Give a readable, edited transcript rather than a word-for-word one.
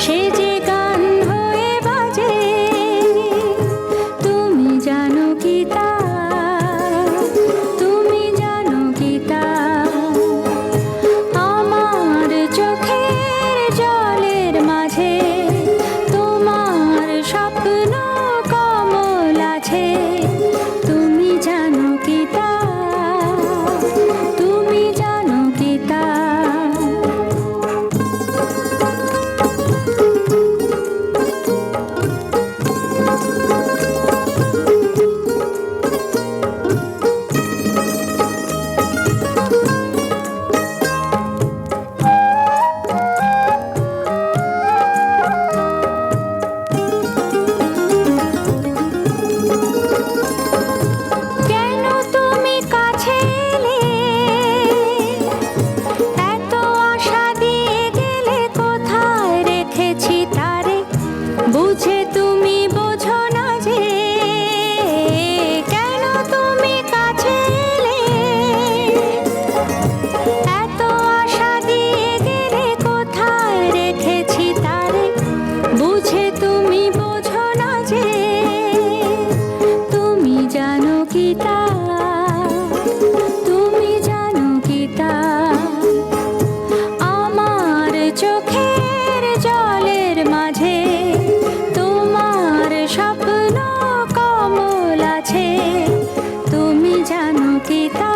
সে যে গান হয়ে বাজে, তুমি জানো কি তা, তুমি জানো কি তা। আমার চোখের জলের মাঝে তোমার স্বপ্ন কমল আছে, তুমি জানো কি তা, তুমি জানো কি তা। কেন তুমি কাছে এলে, এত আশা দিয়ে গেলে, কোথায় রেখেছি তারে বুঝে তুমি বোঝো না যে। কেন তুমি কাছে এলে, এত আশা দিয়ে গেলে, কোথায় রেখেছি তারে বুঝে তুমি বোঝো না যে। তুমি জানো কি তা, তুমি জানো কি তা। আমার চোখের জলের মাঝে তোমার স্বপ্ন কমল আছে, তুমি জানো কি তা।